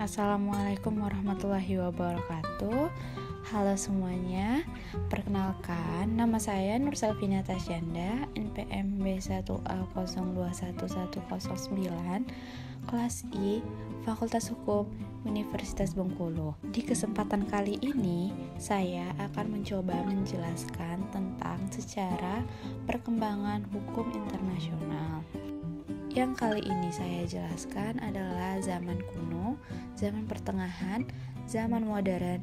Assalamualaikum warahmatullahi wabarakatuh. Halo semuanya, perkenalkan nama saya Nur Selvina Tasyanda, NPM B1A021109, kelas I, Fakultas Hukum, Universitas Bengkulu. Di kesempatan kali ini, saya akan mencoba menjelaskan tentang sejarah perkembangan hukum internasional. Yang kali ini saya jelaskan adalah zaman kuno, zaman pertengahan, zaman modern,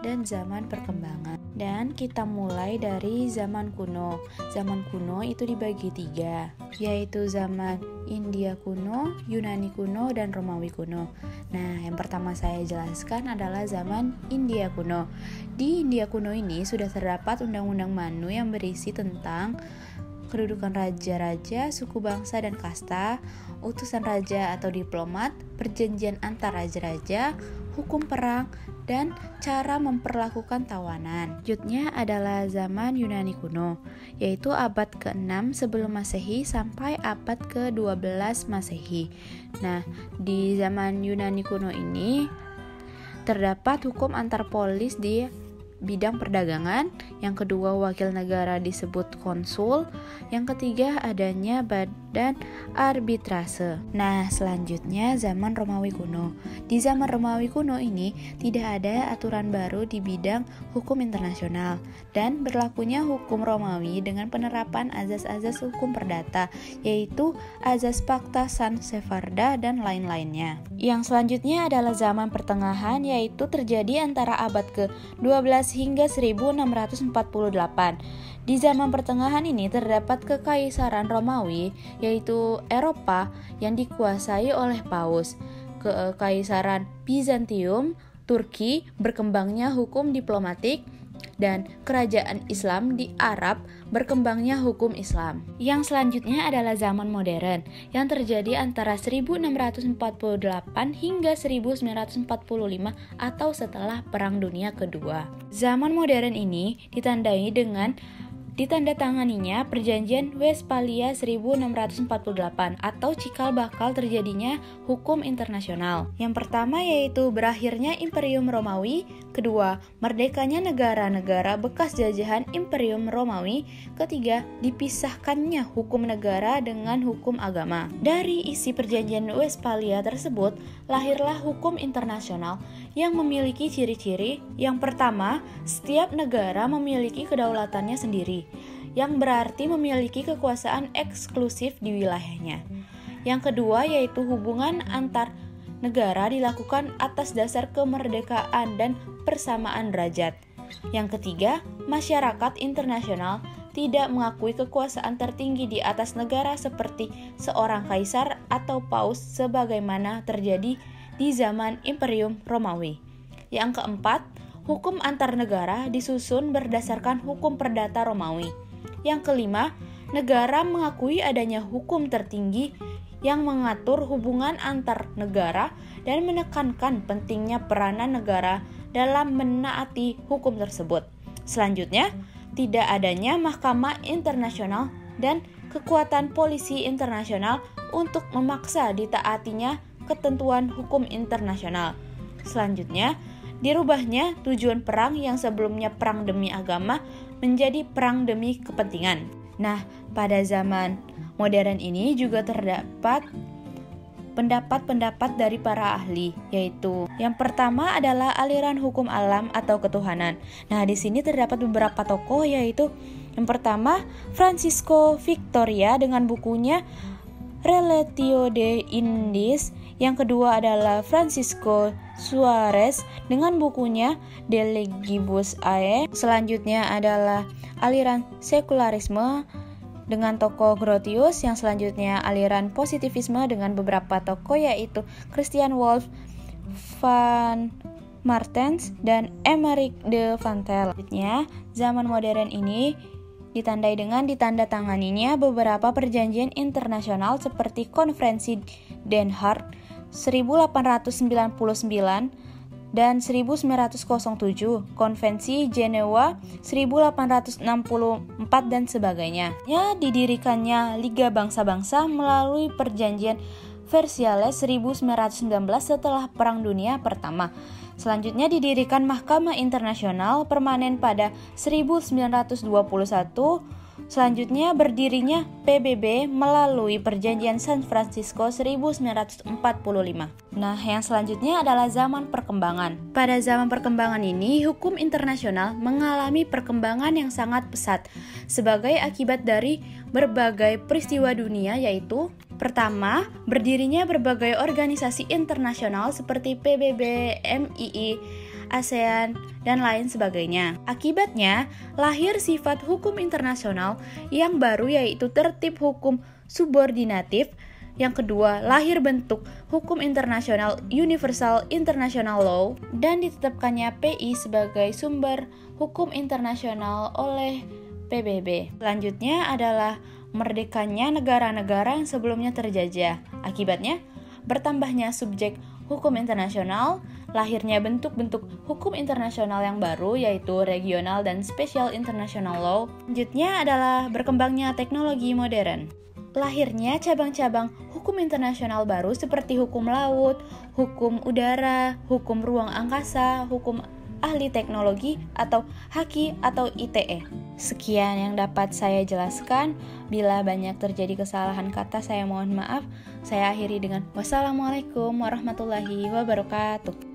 dan zaman perkembangan. Dan kita mulai dari zaman kuno. Zaman kuno itu dibagi 3, yaitu zaman India kuno, Yunani kuno, dan Romawi kuno. Nah, yang pertama saya jelaskan adalah zaman India kuno. Di India kuno ini sudah terdapat undang-undang Manu yang berisi tentang kedudukan raja-raja, suku bangsa dan kasta, utusan raja atau diplomat, perjanjian antar raja-raja, hukum perang, dan cara memperlakukan tawanan. Selanjutnya adalah zaman Yunani kuno, yaitu abad ke-6 sebelum Masehi sampai abad ke-12 Masehi. Nah, di zaman Yunani kuno ini terdapat hukum antar polis di bidang perdagangan, yang kedua wakil negara disebut konsul, yang ketiga adanya badan arbitrase. Nah, selanjutnya zaman Romawi kuno. Di zaman Romawi kuno ini tidak ada aturan baru di bidang hukum internasional dan berlakunya hukum Romawi dengan penerapan azas-azas hukum perdata, yaitu azas Pacta San Severda dan lain-lainnya. Yang selanjutnya adalah zaman pertengahan, yaitu terjadi antara abad ke-12 hingga 1648. Di zaman pertengahan ini terdapat kekaisaran Romawi, yaitu Eropa yang dikuasai oleh Paus, kekaisaran Bizantium, Turki, berkembangnya hukum diplomatik, dan kerajaan Islam di Arab, berkembangnya hukum Islam. Yang selanjutnya adalah zaman modern yang terjadi antara 1648 hingga 1945 atau setelah Perang Dunia Kedua. Zaman modern ini ditandai dengan ditandatanganinya Perjanjian Westphalia 1648 atau cikal bakal terjadinya hukum internasional. Yang pertama yaitu berakhirnya Imperium Romawi, kedua merdekanya negara-negara bekas jajahan Imperium Romawi, ketiga dipisahkannya hukum negara dengan hukum agama. Dari isi Perjanjian Westphalia tersebut lahirlah hukum internasional yang memiliki ciri-ciri. Yang pertama, setiap negara memiliki kedaulatannya sendiri, yang berarti memiliki kekuasaan eksklusif di wilayahnya. Yang kedua yaitu hubungan antar negara dilakukan atas dasar kemerdekaan dan persamaan derajat. Yang ketiga, masyarakat internasional tidak mengakui kekuasaan tertinggi di atas negara seperti seorang kaisar atau paus sebagaimana terjadi di zaman Imperium Romawi. Yang keempat, hukum antar negara disusun berdasarkan hukum perdata Romawi. Yang kelima, negara mengakui adanya hukum tertinggi yang mengatur hubungan antar negara dan menekankan pentingnya peranan negara dalam menaati hukum tersebut. Selanjutnya, tidak adanya mahkamah internasional dan kekuatan polisi internasional untuk memaksa ditaatinya ketentuan hukum internasional. Selanjutnya, dirubahnya tujuan perang yang sebelumnya perang demi agama menjadi perang demi kepentingan. Nah, pada zaman modern ini juga terdapat pendapat-pendapat dari para ahli, yaitu yang pertama adalah aliran hukum alam atau ketuhanan. Nah, di sini terdapat beberapa tokoh, yaitu yang pertama Francisco Victoria dengan bukunya Relatio de Indies. Yang kedua adalah Francisco Suarez dengan bukunya De Legibus Ae. Selanjutnya adalah aliran sekularisme dengan tokoh Grotius. Yang selanjutnya aliran positivisme dengan beberapa tokoh, yaitu Christian Wolff, Van Martens, dan Emeric de Vantel. Selanjutnya, zaman modern ini ditandai dengan ditandatanganinya beberapa perjanjian internasional seperti Konferensi Den Haag 1899 dan 1907, Konvensi Jenewa 1864 dan sebagainya. Didirikannya Liga Bangsa-Bangsa melalui perjanjian Versailles 1919 setelah Perang Dunia Pertama. Selanjutnya didirikan Mahkamah Internasional Permanen pada 1921. Selanjutnya berdirinya PBB melalui Perjanjian San Francisco 1945. Nah, yang selanjutnya adalah zaman perkembangan. Pada zaman perkembangan ini, hukum internasional mengalami perkembangan yang sangat pesat sebagai akibat dari berbagai peristiwa dunia, yaitu pertama, berdirinya berbagai organisasi internasional seperti PBB, MII, ASEAN, dan lain sebagainya. Akibatnya, lahir sifat hukum internasional yang baru, yaitu tertib hukum subordinatif. Yang kedua, lahir bentuk hukum internasional Universal International Law dan ditetapkannya PI sebagai sumber hukum internasional oleh PBB. Selanjutnya adalah merdekanya negara-negara yang sebelumnya terjajah. Akibatnya, bertambahnya subjek hukum internasional, lahirnya bentuk-bentuk hukum internasional yang baru, yaitu regional dan special international law. Selanjutnya adalah berkembangnya teknologi modern. Lahirnya cabang-cabang hukum internasional baru seperti hukum laut, hukum udara, hukum ruang angkasa, hukum ahli teknologi atau HAKI atau ITE. Sekian yang dapat saya jelaskan. Bila banyak terjadi kesalahan kata, saya mohon maaf. Saya akhiri dengan wassalamualaikum warahmatullahi wabarakatuh.